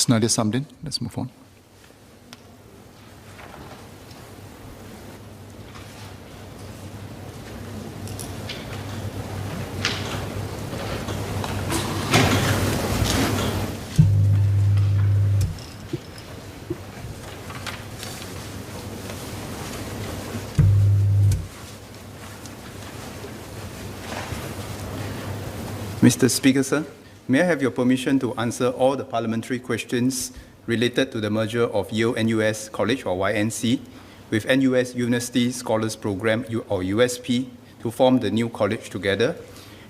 Ms. Nadia Samdin, let's move on. Mr. Speaker, sir, may I have your permission to answer all the parliamentary questions related to the merger of Yale-NUS College, or YNC, with NUS University Scholars Program, or USP, to form the new college together.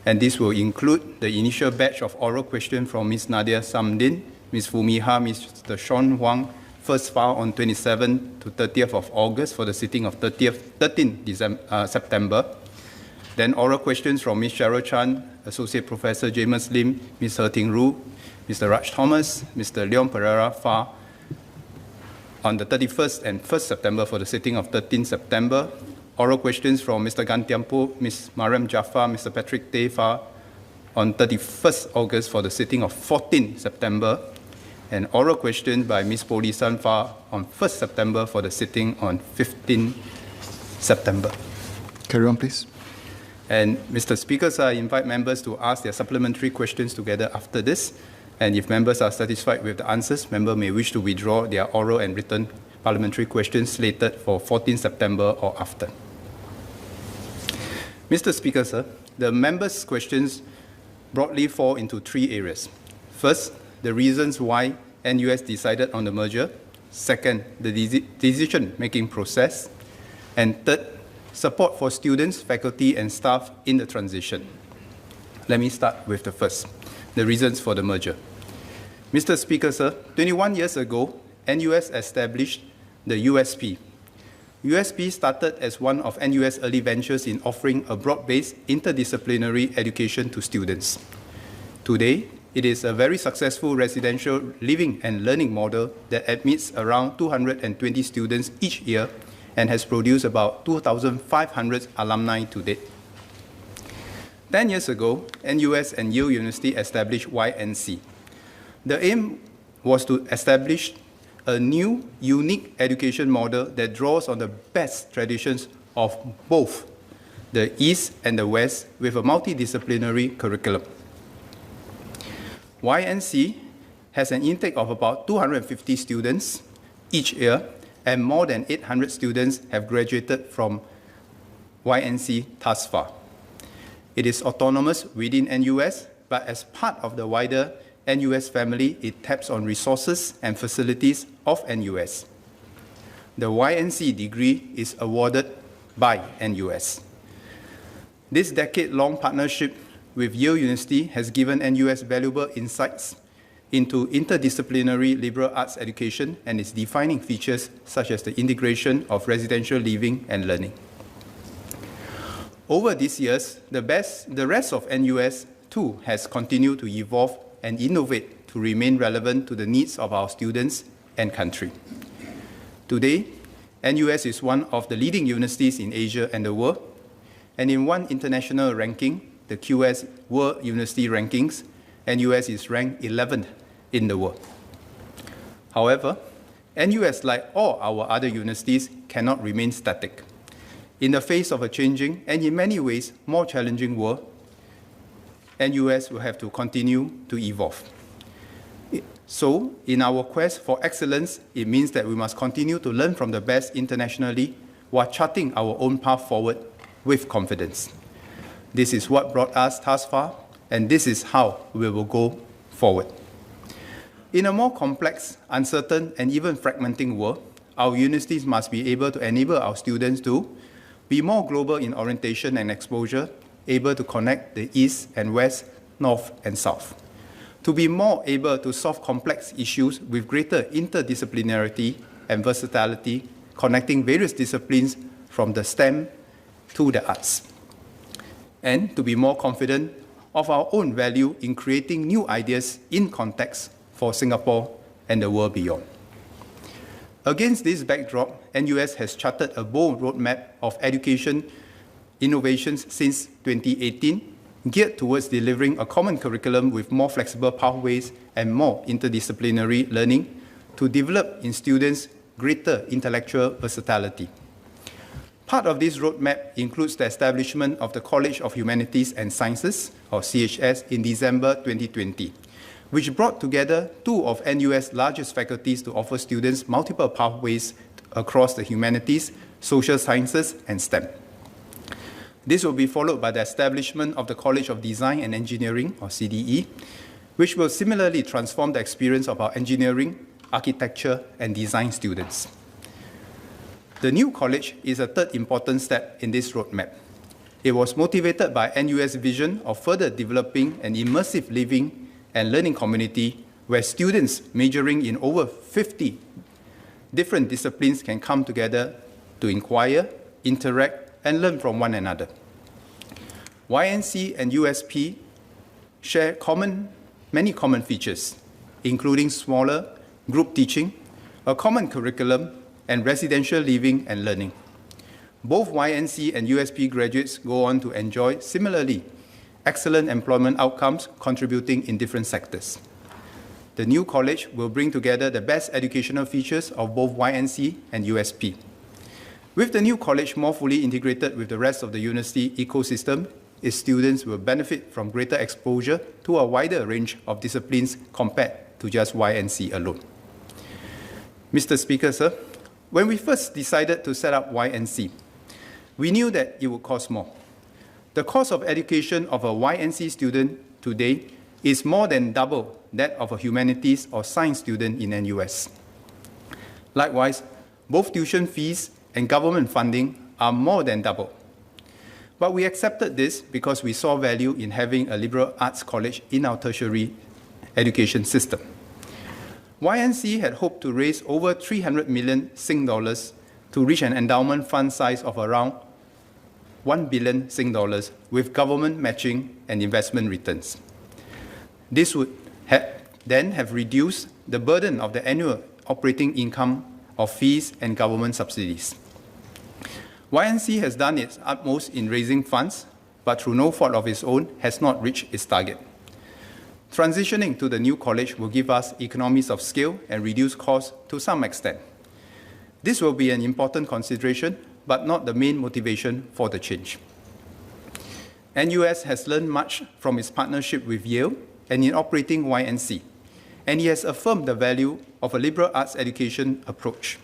And this will include the initial batch of oral questions from Ms. Nadia Samdin, Ms. Fumiha, Mr. Sean Huang, first filed on 27th to 30th of August for the sitting of 13th September. Then oral questions from Ms. Cheryl Chan, Associate Professor James Lim, Ms. He-Ting Ru, Mr. Raj Thomas, Mr. Leon Pereira Fa on the 31st and 1st September for the sitting of 13th September. Oral questions from Mr. Gan Tiampo, Ms. Mariam Jaffar, Mr. Patrick Tay Fa on 31st August for the sitting of 14th September. And oral questions by Ms. Poli San Fa on 1st September for the sitting on 15th September. Carry on, please. And Mr. Speaker, I invite members to ask their supplementary questions together after this. And if members are satisfied with the answers, members may wish to withdraw their oral and written parliamentary questions slated for 14 September or after. Mr. Speaker, sir, the members' questions broadly fall into three areas. First, the reasons why NUS decided on the merger. Second, the decision-making process. And third, support for students, faculty, and staff in the transition. Let me start with the first, the reasons for the merger. Mr. Speaker, sir, 21 years ago, NUS established the USP. USP started as one of NUS early ventures in offering a broad-based interdisciplinary education to students. Today, it is a very successful residential living and learning model that admits around 220 students each year and has produced about 2,500 alumni to date. 10 years ago, NUS and Yale University established YNC. The aim was to establish a new, unique education model that draws on the best traditions of both the East and the West with a multidisciplinary curriculum. YNC has an intake of about 250 students each year, and more than 800 students have graduated from YNC thus far. It is autonomous within NUS, but as part of the wider NUS family, it taps on resources and facilities of NUS. The YNC degree is awarded by NUS. This decade-long partnership with Yale University has given NUS valuable insights into interdisciplinary liberal arts education and its defining features such as the integration of residential living and learning. Over these years, the rest of NUS too has continued to evolve and innovate to remain relevant to the needs of our students and country. Today, NUS is one of the leading universities in Asia and the world, and in one international ranking, the QS World University Rankings, NUS is ranked 11th in the world. However, NUS, like all our other universities, cannot remain static. In the face of a changing and in many ways more challenging world, NUS will have to continue to evolve. So, in our quest for excellence, it means that we must continue to learn from the best internationally while charting our own path forward with confidence. This is what brought us thus far, and this is how we will go forward. In a more complex, uncertain, and even fragmenting world, our universities must be able to enable our students to be more global in orientation and exposure, able to connect the East and West, North and South, to be more able to solve complex issues with greater interdisciplinarity and versatility, connecting various disciplines from the STEM to the arts, and to be more confident of our own value in creating new ideas in context for Singapore and the world beyond. Against this backdrop, NUS has charted a bold roadmap of education innovations since 2018 geared towards delivering a common curriculum with more flexible pathways and more interdisciplinary learning to develop in students greater intellectual versatility. Part of this roadmap includes the establishment of the College of Humanities and Sciences, or CHS, in December 2020, which brought together two of NUS' largest faculties to offer students multiple pathways across the humanities, social sciences, and STEM. This will be followed by the establishment of the College of Design and Engineering, or CDE, which will similarly transform the experience of our engineering, architecture, and design students. The new college is a third important step in this roadmap. It was motivated by NUS' vision of further developing an immersive living and learning community where students majoring in over 50 different disciplines can come together to inquire, interact, and learn from one another. YNC and USP share many common features, including smaller group teaching, a common curriculum, and residential living and learning. Both YNC and USP graduates go on to enjoy similarly excellent employment outcomes contributing in different sectors. The new college will bring together the best educational features of both YNC and USP. With the new college more fully integrated with the rest of the university ecosystem, its students will benefit from greater exposure to a wider range of disciplines compared to just YNC alone. Mr. Speaker, sir, when we first decided to set up YNC, we knew that it would cost more. The cost of education of a YNC student today is more than double that of a humanities or science student in NUS. Likewise, both tuition fees and government funding are more than double. But we accepted this because we saw value in having a liberal arts college in our tertiary education system. YNC had hoped to raise over 300 million Sing dollars to reach an endowment fund size of around 1 billion Sing dollars with government matching and investment returns. This would then have reduced the burden of the annual operating income of fees and government subsidies. YNC has done its utmost in raising funds, but through no fault of its own, has not reached its target. Transitioning to the new college will give us economies of scale and reduce costs to some extent. This will be an important consideration, but not the main motivation for the change. NUS has learned much from its partnership with Yale and in operating YNC, and it has affirmed the value of a liberal arts education approach.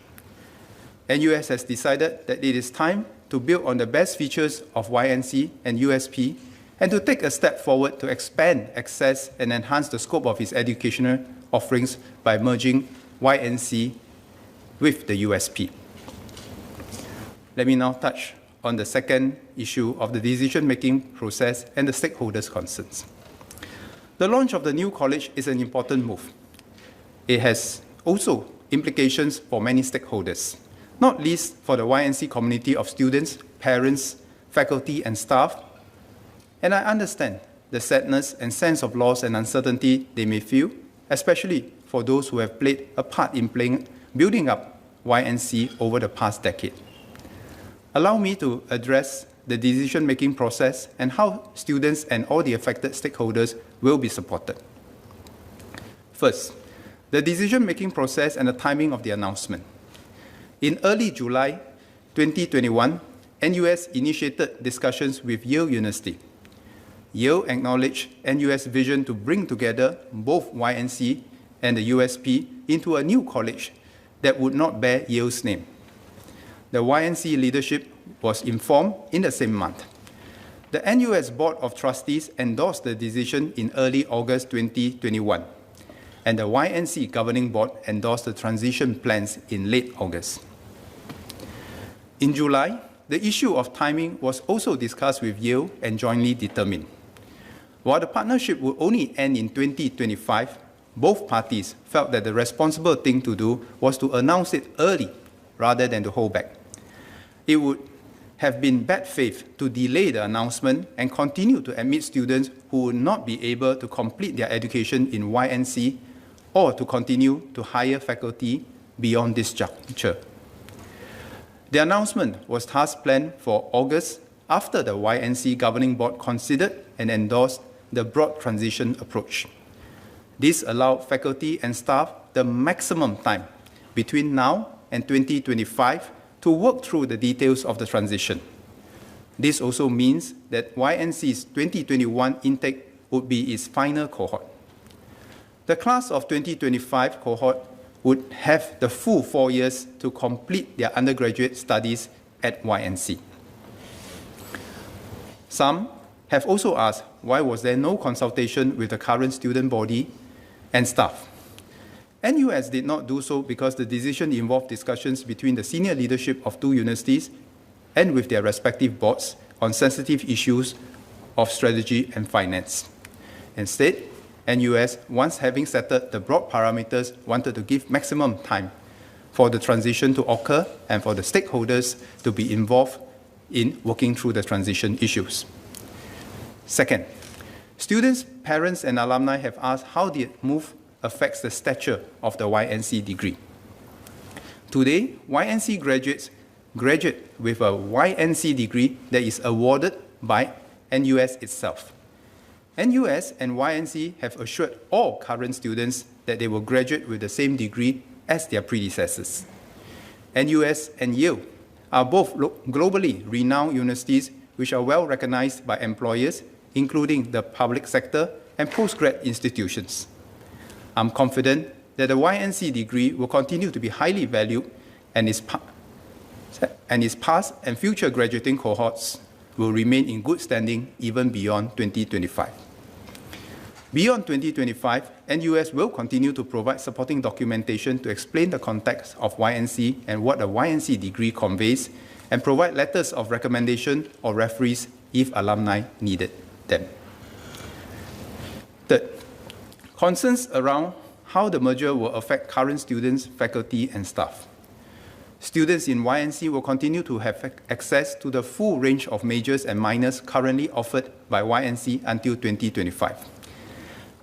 NUS has decided that it is time to build on the best features of YNC and USP and to take a step forward to expand access and enhance the scope of its educational offerings by merging YNC with the USP. Let me now touch on the second issue of the decision-making process and the stakeholders' concerns. The launch of the new college is an important move. It has also implications for many stakeholders, not least for the YNC community of students, parents, faculty, and staff. And I understand the sadness and sense of loss and uncertainty they may feel, especially for those who have played a part in building up YNC over the past decade. Allow me to address the decision-making process and how students and all the affected stakeholders will be supported. First, the decision-making process and the timing of the announcement. In early July 2021, NUS initiated discussions with Yale University. Yale acknowledged NUS' vision to bring together both YNC and the USP into a new college that would not bear Yale's name. The YNC leadership was informed in the same month. The NUS Board of Trustees endorsed the decision in early August 2021, and the YNC Governing Board endorsed the transition plans in late August. In July, the issue of timing was also discussed with Yale and jointly determined. While the partnership would only end in 2025, both parties felt that the responsible thing to do was to announce it early rather than to hold back. It would have been bad faith to delay the announcement and continue to admit students who would not be able to complete their education in YNC or to continue to hire faculty beyond this juncture. The announcement was thus planned for August after the YNC Governing Board considered and endorsed the broad transition approach. This allowed faculty and staff the maximum time between now and 2025 to work through the details of the transition. This also means that YNC's 2021 intake would be its final cohort. The class of 2025 cohort would have the full 4 years to complete their undergraduate studies at YNC. Some have also asked why was there no consultation with the current student body and staff. NUS did not do so because the decision involved discussions between the senior leadership of two universities and with their respective boards on sensitive issues of strategy and finance. Instead, NUS, once having settled the broad parameters, wanted to give maximum time for the transition to occur and for the stakeholders to be involved in working through the transition issues. Second, students, parents, and alumni have asked how the move affects the stature of the YNC degree. Today, YNC graduates graduate with a YNC degree that is awarded by NUS itself. NUS and YNC have assured all current students that they will graduate with the same degree as their predecessors. NUS and Yale are both globally renowned universities which are well recognized by employers, including the public sector and postgrad institutions. I'm confident that the YNC degree will continue to be highly valued and its past and future graduating cohorts will remain in good standing even beyond 2025. Beyond 2025, NUS will continue to provide supporting documentation to explain the context of YNC and what a YNC degree conveys, and provide letters of recommendation or referees if alumni needed them. Third, concerns around how the merger will affect current students, faculty, and staff. Students in YNC will continue to have access to the full range of majors and minors currently offered by YNC until 2025.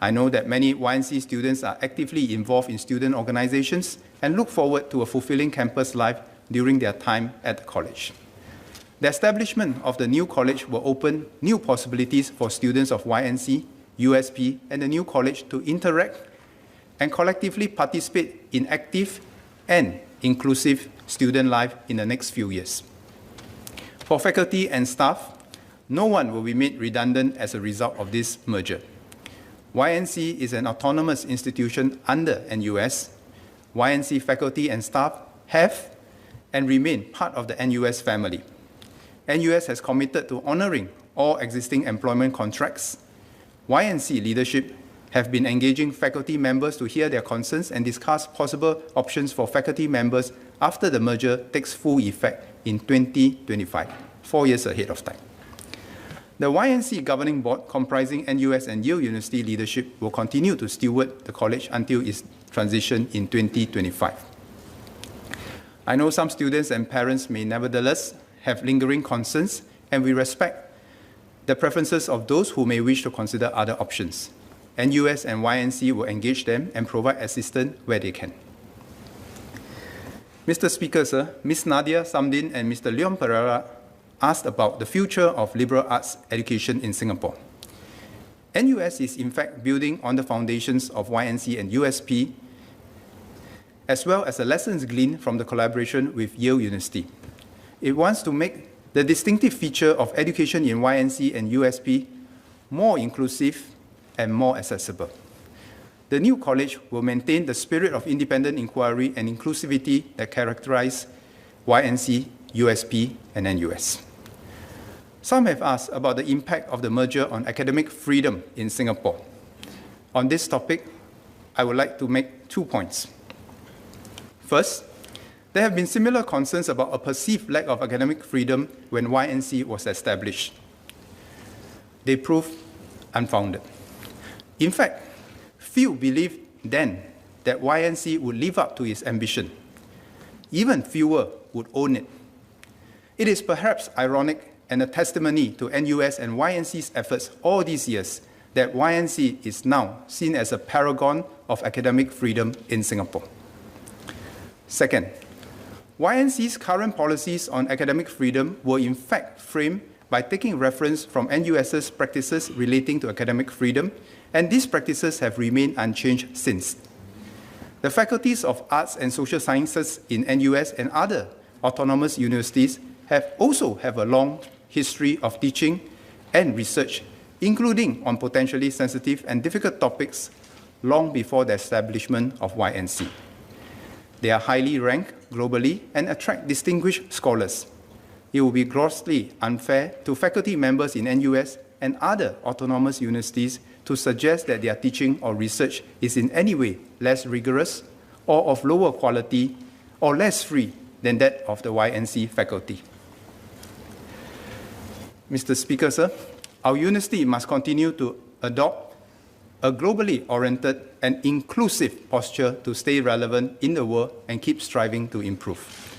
I know that many YNC students are actively involved in student organizations and look forward to a fulfilling campus life during their time at the college. The establishment of the new college will open new possibilities for students of YNC, USP, and the new college to interact and collectively participate in active and inclusive student life in the next few years. For faculty and staff, no one will be made redundant as a result of this merger. YNC is an autonomous institution under NUS. YNC faculty and staff have and remain part of the NUS family. NUS has committed to honoring all existing employment contracts. YNC leadership have been engaging faculty members to hear their concerns and discuss possible options for faculty members after the merger takes full effect in 2025, 4 years ahead of time. The YNC Governing Board, comprising NUS and Yale University leadership, will continue to steward the college until its transition in 2025. I know some students and parents may nevertheless have lingering concerns, and we respect the preferences of those who may wish to consider other options. NUS and YNC will engage them and provide assistance where they can. Mr. Speaker, sir, Ms. Nadia Samdin and Mr. Leon Pereira asked about the future of liberal arts education in Singapore. NUS is in fact building on the foundations of YNC and USP, as well as the lessons gleaned from the collaboration with Yale University. It wants to make the distinctive feature of education in YNC and USP more inclusive and more accessible. The new college will maintain the spirit of independent inquiry and inclusivity that characterize YNC, USP, and NUS. Some have asked about the impact of the merger on academic freedom in Singapore. On this topic, I would like to make 2 points. First, there have been similar concerns about a perceived lack of academic freedom when YNC was established. They proved unfounded. In fact, few believed then that YNC would live up to its ambition. Even fewer would own it. It is perhaps ironic and a testimony to NUS and YNC's efforts all these years that YNC is now seen as a paragon of academic freedom in Singapore. Second, YNC's current policies on academic freedom were in fact framed by taking reference from NUS's practices relating to academic freedom, and these practices have remained unchanged since. The faculties of Arts and Social Sciences in NUS and other autonomous universities also have a long history of teaching and research, including on potentially sensitive and difficult topics long before the establishment of YNC. They are highly ranked globally and attract distinguished scholars. It would be grossly unfair to faculty members in NUS and other autonomous universities to suggest that their teaching or research is in any way less rigorous or of lower quality or less free than that of the YNC faculty. Mr. Speaker, sir, our university must continue to adopt a globally oriented and inclusive posture to stay relevant in the world and keep striving to improve.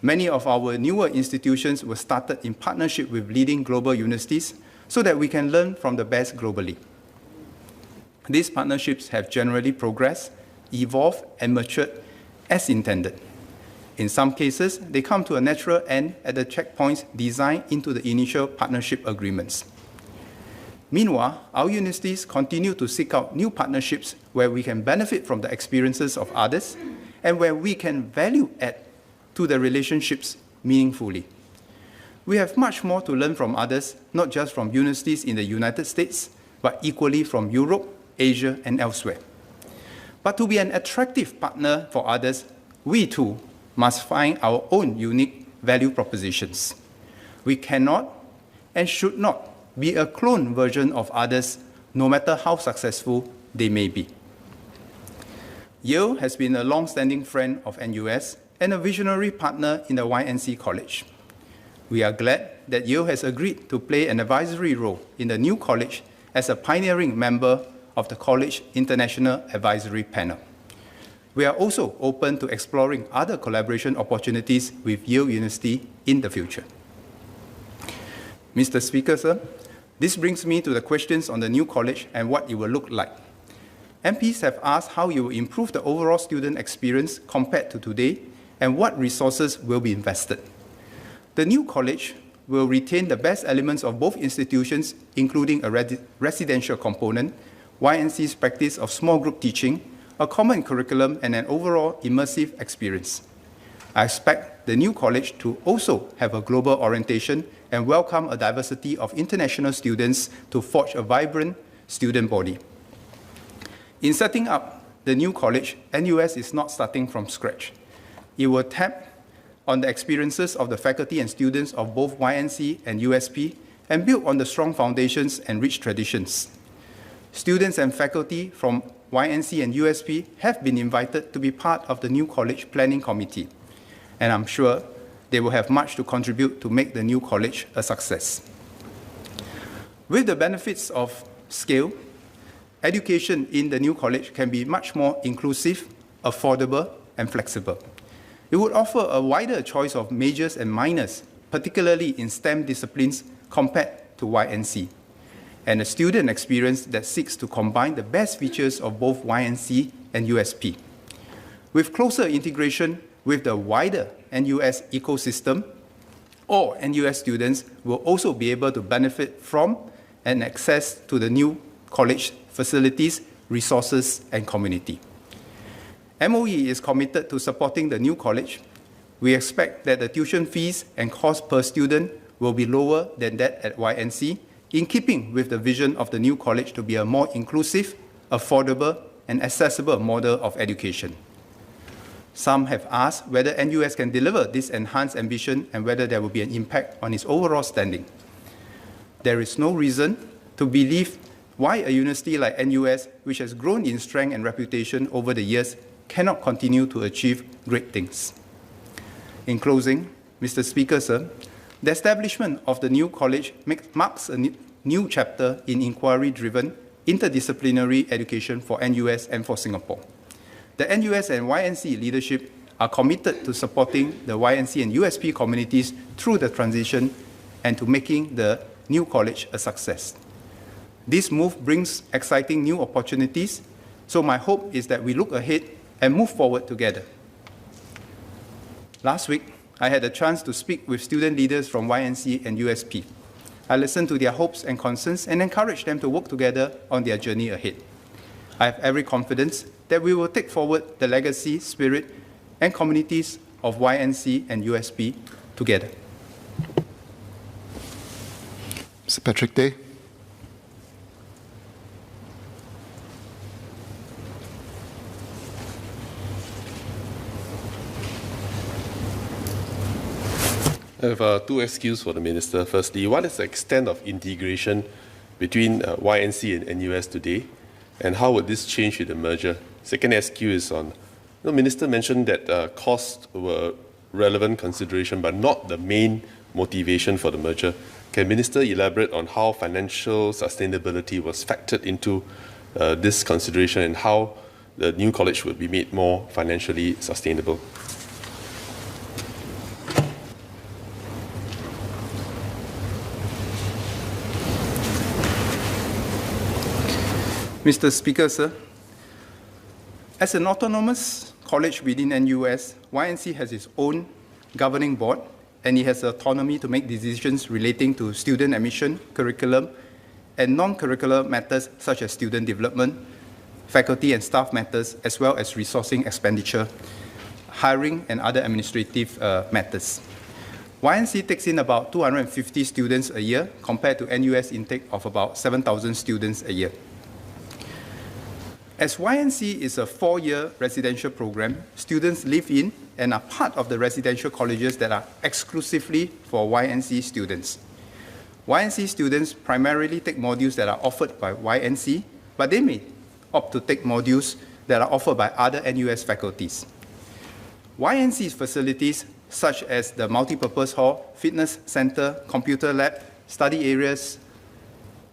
Many of our newer institutions were started in partnership with leading global universities so that we can learn from the best globally. These partnerships have generally progressed, evolved, and matured as intended. In some cases, they come to a natural end at the checkpoints designed into the initial partnership agreements. Meanwhile, our universities continue to seek out new partnerships where we can benefit from the experiences of others and where we can value add to the relationships meaningfully. We have much more to learn from others, not just from universities in the United States, but equally from Europe, Asia, and elsewhere. But to be an attractive partner for others, we too must find our own unique value propositions. We cannot and should not be a clone version of others, no matter how successful they may be. Yale has been a long-standing friend of NUS and a visionary partner in the YNC College. We are glad that Yale has agreed to play an advisory role in the new college as a pioneering member of the College International Advisory Panel. We are also open to exploring other collaboration opportunities with Yale University in the future. Mr. Speaker, sir, this brings me to the questions on the new college and what it will look like. MPs have asked how it will improve the overall student experience compared to today and what resources will be invested. The new college will retain the best elements of both institutions, including a residential component, YNC's practice of small group teaching, a common curriculum, and an overall immersive experience. I expect the new college to also have a global orientation and welcome a diversity of international students to forge a vibrant student body. In setting up the new college, NUS is not starting from scratch. It will tap on the experiences of the faculty and students of both YNC and USP and build on the strong foundations and rich traditions. Students and faculty from YNC and USP have been invited to be part of the new college planning committee, and I'm sure they will have much to contribute to make the new college a success. With the benefits of scale, education in the new college can be much more inclusive, affordable, and flexible. It would offer a wider choice of majors and minors, particularly in STEM disciplines, compared to YNC, and a student experience that seeks to combine the best features of both YNC and USP. With closer integration with the wider NUS ecosystem, all NUS students will also be able to benefit from and access to the new college facilities, resources, and community. MOE is committed to supporting the new college. We expect that the tuition fees and cost per student will be lower than that at YNC, in keeping with the vision of the new college to be a more inclusive, affordable, and accessible model of education. Some have asked whether NUS can deliver this enhanced ambition and whether there will be an impact on its overall standing. There is no reason to believe why a university like NUS, which has grown in strength and reputation over the years, cannot continue to achieve great things. In closing, Mr. Speaker, sir, the establishment of the new college marks a new chapter in inquiry-driven, interdisciplinary education for NUS and for Singapore. The NUS and YNC leadership are committed to supporting the YNC and USP communities through the transition and to making the new college a success. This move brings exciting new opportunities, so my hope is that we look ahead and move forward together. Last week, I had a chance to speak with student leaders from YNC and USP. I listen to their hopes and concerns and encourage them to work together on their journey ahead. I have every confidence that we will take forward the legacy, spirit, and communities of YNC and USP together. Mr. Patrick Day. I have two SQs for the Minister. Firstly, what is the extent of integration between YNC and NUS today, and how would this change with the merger? Second SQ is on, the Minister mentioned that costs were relevant consideration, but not the main motivation for the merger. Can Minister elaborate on how financial sustainability was factored into this consideration and how the new college would be made more financially sustainable? Mr. Speaker, sir, as an autonomous college within NUS, YNC has its own governing board, and it has autonomy to make decisions relating to student admission, curriculum, and non-curricular matters such as student development, faculty and staff matters, as well as resourcing expenditure, hiring, and other administrative matters. YNC takes in about 250 students a year compared to NUS intake of about 7,000 students a year. As YNC is a 4-year residential program, students live in and are part of the residential colleges that are exclusively for YNC students. YNC students primarily take modules that are offered by YNC, but they may opt to take modules that are offered by other NUS faculties. YNC's facilities, such as the multipurpose hall, fitness center, computer lab, study areas,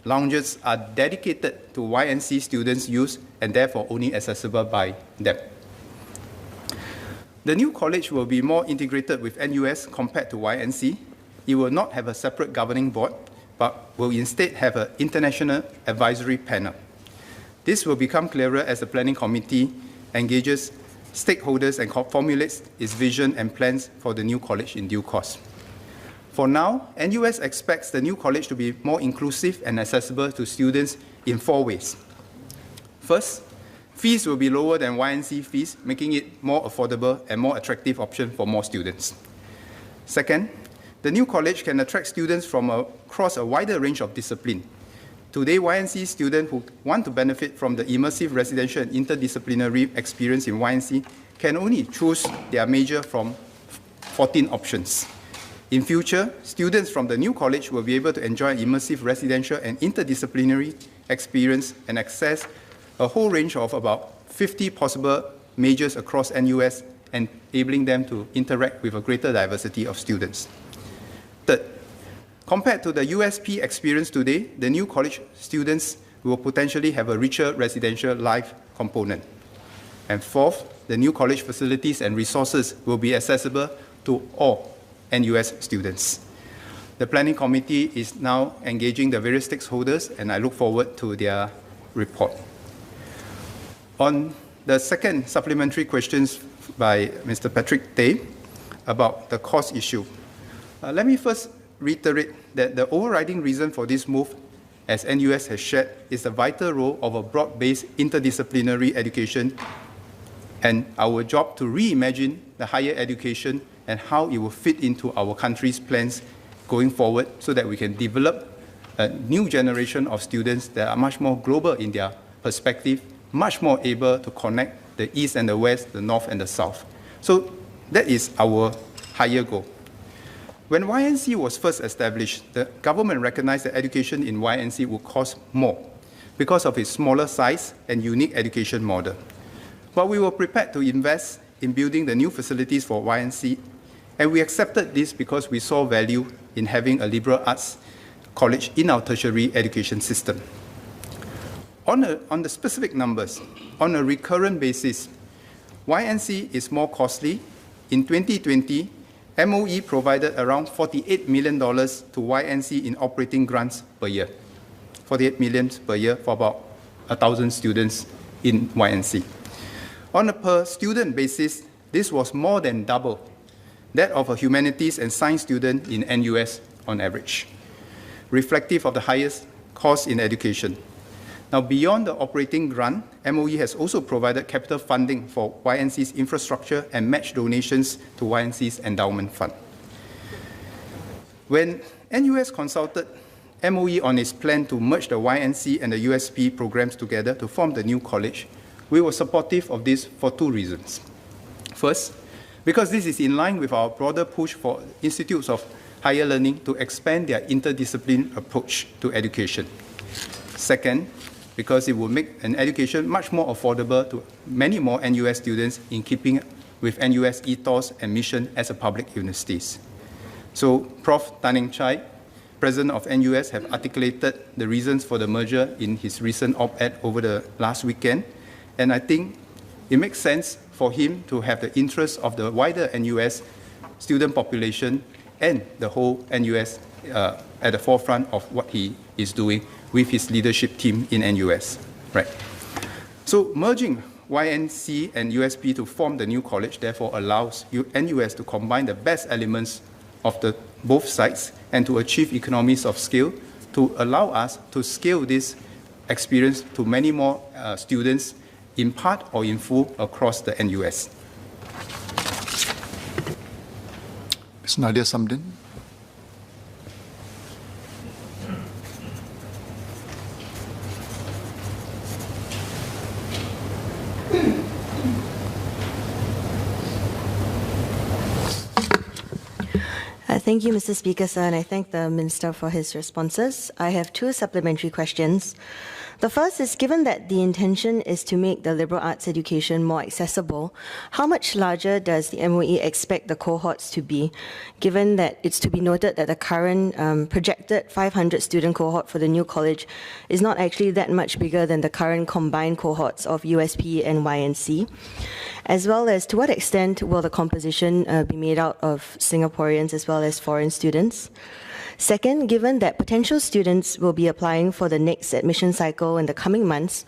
lounges, are dedicated to YNC students' use and therefore only accessible by them. The new college will be more integrated with NUS compared to YNC. It will not have a separate governing board, but will instead have an international advisory panel. This will become clearer as the planning committee engages stakeholders and formulates its vision and plans for the new college in due course. For now, NUS expects the new college to be more inclusive and accessible to students in 4 ways. First, fees will be lower than YNC fees, making it more affordable and more attractive option for more students. Second, the new college can attract students from across a wider range of discipline. Today, YNC students who want to benefit from the immersive residential and interdisciplinary experience in YNC can only choose their major from 14 options. In future, students from the new college will be able to enjoy immersive residential and interdisciplinary experience and access a whole range of about 50 possible majors across NUS, enabling them to interact with a greater diversity of students. Third, compared to the USP experience today, the new college students will potentially have a richer residential life component. And fourth, the new college facilities and resources will be accessible to all NUS students. The planning committee is now engaging the various stakeholders, and I look forward to their report. On the second supplementary questions by Mr. Patrick Tay about the cost issue, let me first reiterate that the overriding reason for this move, as NUS has shared, is the vital role of a broad-based interdisciplinary education and our job to reimagine the higher education and how it will fit into our country's plans going forward so that we can develop a new generation of students that are much more global in their perspective, much more able to connect the East and the West, the North and the South. So that is our higher goal. When YNC was first established, the government recognized that education in YNC would cost more because of its smaller size and unique education model. But we were prepared to invest in building the new facilities for YNC, and we accepted this because we saw value in having a liberal arts college in our tertiary education system. On the specific numbers, on a recurrent basis, YNC is more costly. In 2020, MOE provided around $48 million to YNC in operating grants per year. $48 million per year for about 1,000 students in YNC. On a per student basis, this was more than double that of a humanities and science student in NUS on average. reflective of the highest cost in education. Now, beyond the operating grant, MOE has also provided capital funding for YNC's infrastructure and match donations to YNC's endowment fund. When NUS consulted MOE on its plan to merge the YNC and the USP programs together to form the new college, we were supportive of this for two reasons. First, because this is in line with our broader push for institutes of higher learning to expand their interdisciplinary approach to education. Second, because it will make an education much more affordable to many more NUS students in keeping with NUS ethos and mission as a public university. So Prof. Tan Chai, President of NUS, have articulated the reasons for the merger in his recent op-ed over the last weekend, and I think it makes sense for him to have the interests of the wider NUS student population and the whole NUS at the forefront of what he is doing with his leadership team in NUS. Right. So merging YNC and USP to form the new college therefore allows NUS to combine the best elements of both sides and to achieve economies of scale to allow us to scale this experience to many more students in part or in full across the NUS. Ms. Nadia Samdin. Thank you, Mr. Speaker, sir, and I thank the Minister for his responses. I have two supplementary questions. The first is, given that the intention is to make the liberal arts education more accessible, how much larger does the MOE expect the cohorts to be, given that it's to be noted that the current projected 500 student cohort for the new college is not actually that much bigger than the current combined cohorts of USP and YNC, as well as to what extent will the composition be made out of Singaporeans as well as foreign students? Second, given that potential students will be applying for the next admission cycle in the coming months,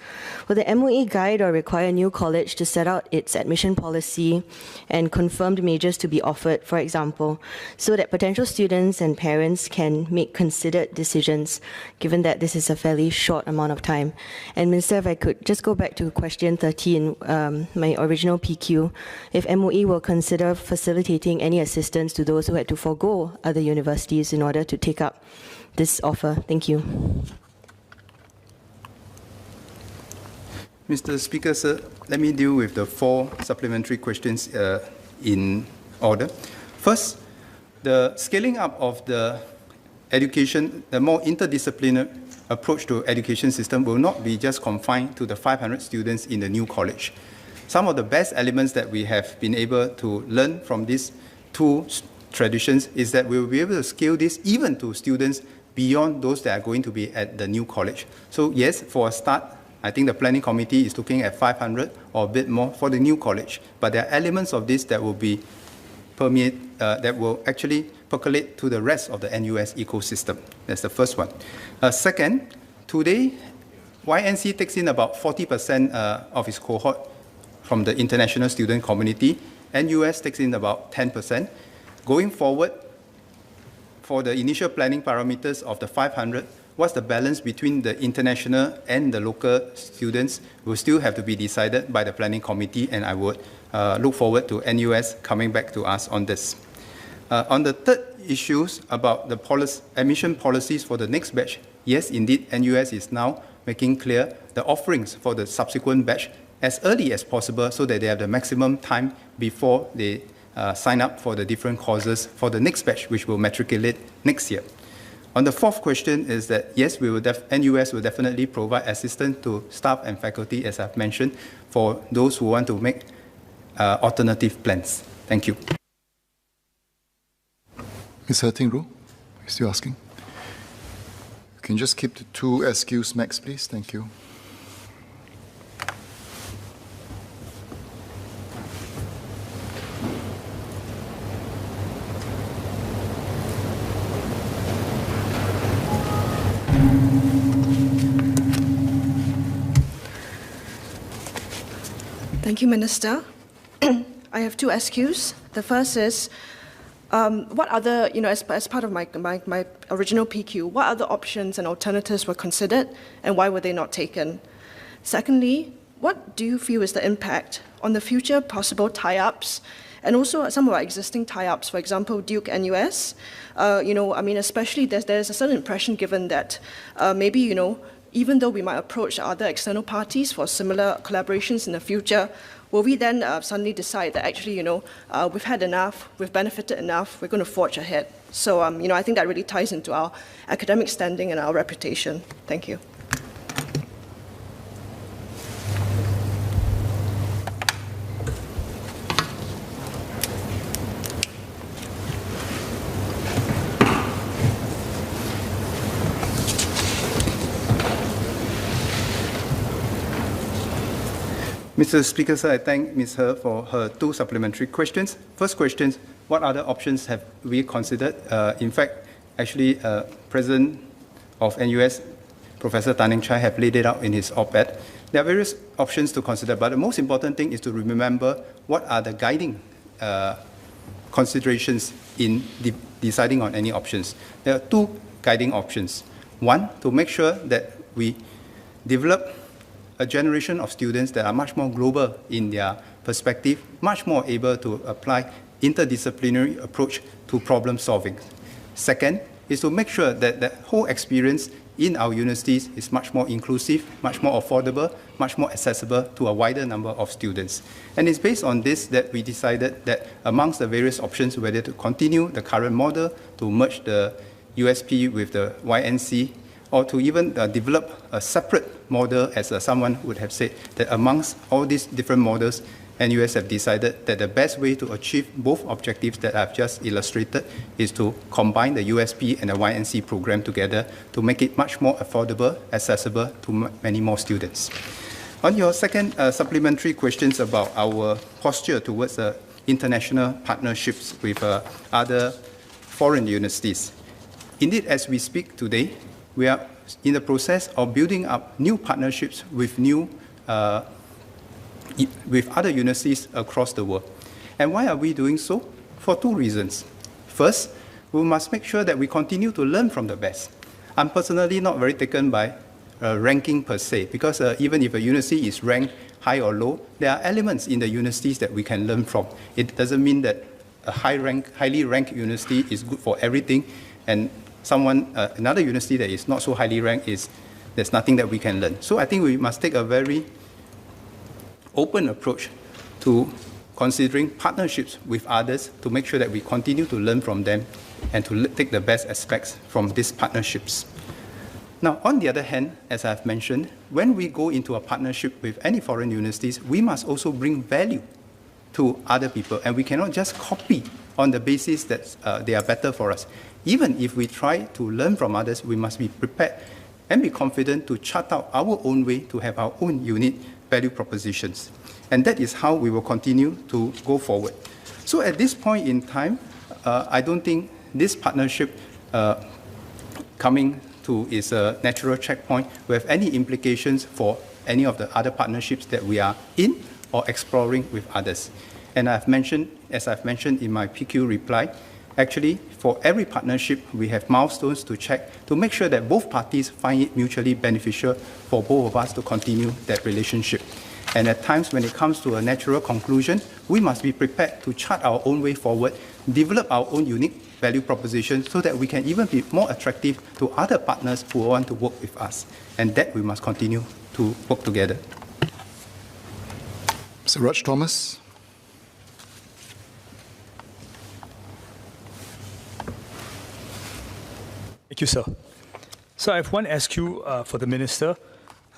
will the MOE guide or require new college to set out its admission policy and confirmed majors to be offered, for example, so that potential students and parents can make considered decisions, given that this is a fairly short amount of time? And Minister, if I could just go back to question 13, my original PQ, if MOE will consider facilitating any assistance to those who had to forego other universities in order to take up this offer. Thank you. Mr. Speaker, sir, let me deal with the four supplementary questions in order. First, the scaling up of the education, the more interdisciplinary approach to education system will not be just confined to the 500 students in the new college. Some of the best elements that we have been able to learn from these two traditions is that we will be able to scale this even to students beyond those that are going to be at the new college. So yes, for a start, I think the planning committee is looking at 500 or a bit more for the new college. But there are elements of this that will be that will actually percolate to the rest of the NUS ecosystem. That's the first one. Second, today, YNC takes in about 40% of its cohort from the international student community. NUS takes in about 10%. Going forward, for the initial planning parameters of the 500, what's the balance between the international and the local students will still have to be decided by the planning committee, and I would look forward to NUS coming back to us on this. On the third issues about the admission policies for the next batch, yes, indeed, NUS is now making clear the offerings for the subsequent batch as early as possible so that they have the maximum time before they sign up for the different courses for the next batch, which will matriculate next year. On the fourth question is that, yes, NUS will definitely provide assistance to staff and faculty, as I've mentioned, for those who want to make alternative plans. Thank you. Ms. Herting Ru, you're still asking? You can just keep the 2 SQs max, please. Thank you. Thank you, Minister. I have 2 SQs. The first is, What other, as part of my original PQ, what other options and alternatives were considered, and why were they not taken? Secondly, what do you feel is the impact on the future possible tie-ups, and also some of our existing tie-ups, for example, Duke-NUS? Especially there's a certain impression given that maybe, even though we might approach other external parties for similar collaborations in the future, will we then suddenly decide that actually, we've had enough, we've benefited enough, we're going to forge ahead? So, I think that really ties into our academic standing and our reputation. Thank you. Mr. Speaker, sir, I thank Ms. He for her two supplementary questions. First question, what other options have we considered? In fact, actually, President of NUS, Professor Tan Eng Chai, have laid it out in his op-ed. There are various options to consider, but the most important thing is to remember what are the guiding considerations in deciding on any options. There are two guiding options. One, to make sure that we develop a generation of students that are much more global in their perspective, much more able to apply interdisciplinary approach to problem solving. Second is to make sure that the whole experience in our universities is much more inclusive, much more affordable, much more accessible to a wider number of students. And it's based on this that we decided that amongst the various options, whether to continue the current model, to merge the USP with the YNC, or to even develop a separate model, as someone would have said, that amongst all these different models, NUS have decided that the best way to achieve both objectives that I've just illustrated is to combine the USP and the YNC program together to make it much more affordable, accessible to many more students. On your second supplementary questions about our posture towards international partnerships with other foreign universities. Indeed, as we speak today, we are in the process of building up new partnerships with with other universities across the world. And why are we doing so? For two reasons. First, we must make sure that we continue to learn from the best. I'm personally not very taken by ranking per se, because even if a university is ranked high or low, there are elements in the universities that we can learn from. It doesn't mean that a highly ranked university is good for everything, and another university that is not so highly ranked there's nothing that we can learn. So I think we must take a very open approach to considering partnerships with others to make sure that we continue to learn from them and to take the best aspects from these partnerships. Now, on the other hand, as I've mentioned, when we go into a partnership with any foreign universities, we must also bring value to other people, and we cannot just copy on the basis that they are better for us. Even if we try to learn from others, we must be prepared and be confident to chart out our own way to have our own unique value propositions. And that is how we will continue to go forward. So at this point in time, I don't think this partnership coming to its natural checkpoint will have any implications for any of the other partnerships that we are in or exploring with others. And as I've mentioned in my PQ reply, actually, for every partnership, we have milestones to check to make sure that both parties find it mutually beneficial for both of us to continue that relationship. And at times when it comes to a natural conclusion, we must be prepared to chart our own way forward, develop our own unique value proposition so that we can even be more attractive to other partners who want to work with us. And that we must continue to work together. Mr. Raj Thomas. Thank you, sir. So I have one SQ for the Minister,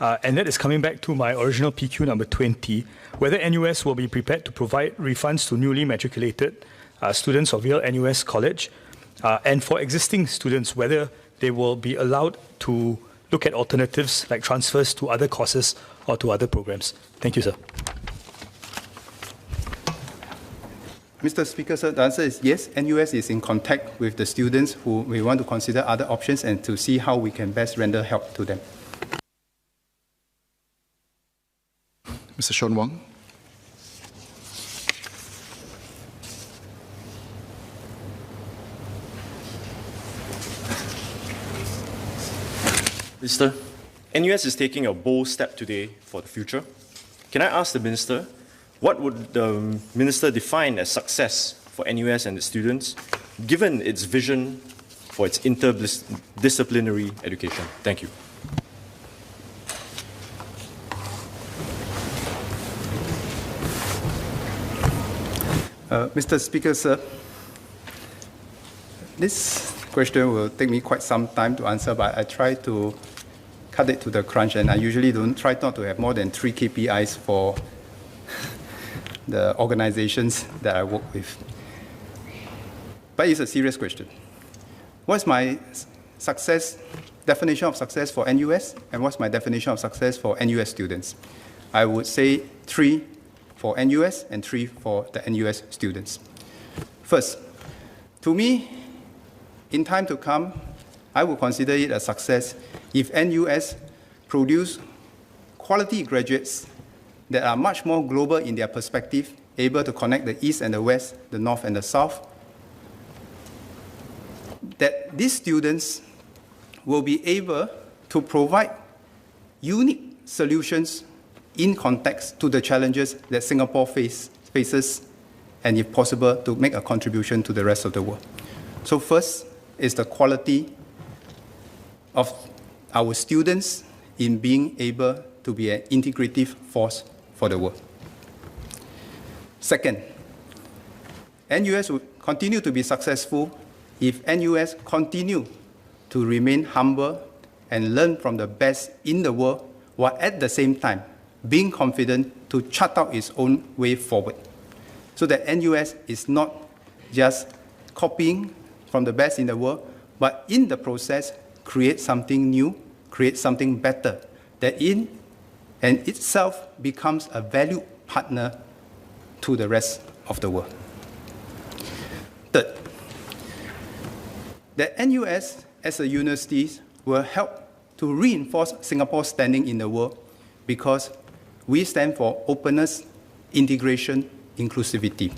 and that is coming back to my original PQ number 20, whether NUS will be prepared to provide refunds to newly matriculated students of Yale-NUS College, and for existing students, whether they will be allowed to look at alternatives like transfers to other courses or to other programs. Thank you, sir. Mr. Speaker, sir, the answer is yes. NUS is in contact with the students who we want to consider other options and to see how we can best render help to them. Mr. Sean Wang. Minister, NUS is taking a bold step today for the future. Can I ask the Minister, what would the Minister define as success for NUS and its students, given its vision for its interdisciplinary education? Thank you. Mr. Speaker, sir, this question will take me quite some time to answer, but I try to cut it to the crunch, and I usually try not to have more than 3 KPIs for the organizations that I work with. But it's a serious question. What's my definition of success for NUS, and what's my definition of success for NUS students? I would say 3 for NUS and 3 for the NUS students. First, to me, in time to come, I would consider it a success if NUS produce quality graduates that are much more global in their perspective, able to connect the East and the West, the North and the South, that these students will be able to provide unique solutions in context to the challenges that Singapore faces, and if possible, to make a contribution to the rest of the world. So first is the quality of our students in being able to be an integrative force for the world. Second, NUS will continue to be successful if NUS continue to remain humble and learn from the best in the world, while at the same time being confident to chart out its own way forward, so that NUS is not just copying from the best in the world, but in the process create something new, create something better, that in and itself becomes a valued partner to the rest of the world. Third, that NUS as a university will help to reinforce Singapore's standing in the world, because we stand for openness, integration, inclusivity,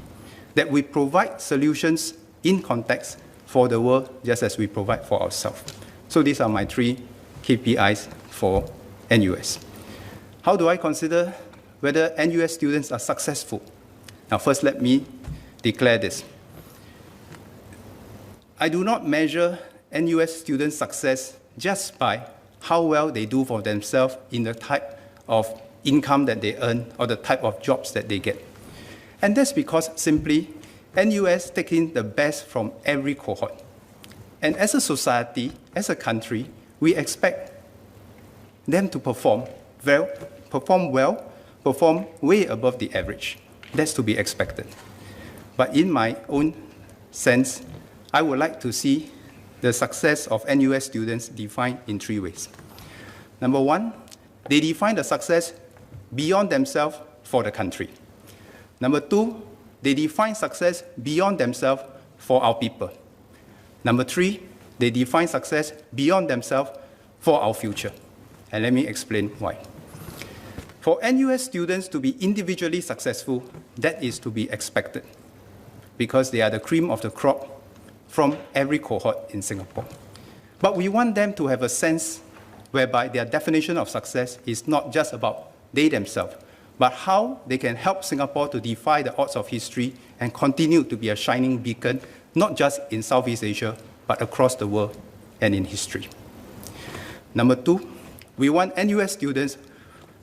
that we provide solutions in context for the world just as we provide for ourselves. So these are my 3 KPIs for NUS. How do I consider whether NUS students are successful? Now first let me declare this. I do not measure NUS students' success just by how well they do for themselves in the type of income that they earn or the type of jobs that they get. And that's because simply NUS take in the best from every cohort. And as a society, as a country, we expect them to perform well, perform way above the average. That's to be expected. But in my own sense, I would like to see the success of NUS students defined in 3 ways. Number 1, they define the success beyond themselves for the country. Number 2, they define success beyond themselves for our people. Number 3, they define success beyond themselves for our future. And let me explain why. For NUS students to be individually successful, that is to be expected, because they are the cream of the crop from every cohort in Singapore. But we want them to have a sense whereby their definition of success is not just about they themselves, but how they can help Singapore to defy the odds of history and continue to be a shining beacon, not just in Southeast Asia, but across the world and in history. Number 2, we want NUS students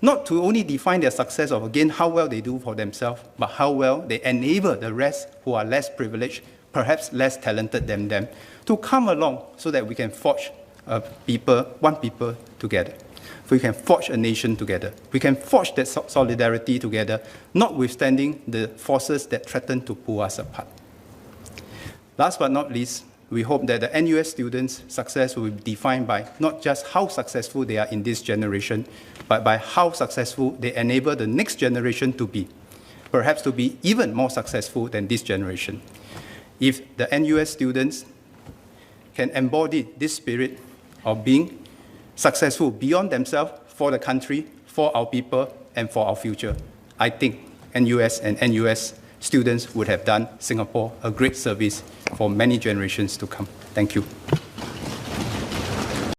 not to only define their success of, again, how well they do for themselves, but how well they enable the rest who are less privileged, perhaps less talented than them, to come along so that we can forge one people together. We can forge a nation together. We can forge that solidarity together, notwithstanding the forces that threaten to pull us apart. Last but not least, we hope that the NUS students' success will be defined by not just how successful they are in this generation, but by how successful they enable the next generation to be, perhaps to be even more successful than this generation. If the NUS students can embody this spirit of being successful beyond themselves for the country, for our people, and for our future, I think NUS and NUS students would have done Singapore a great service for many generations to come. Thank you.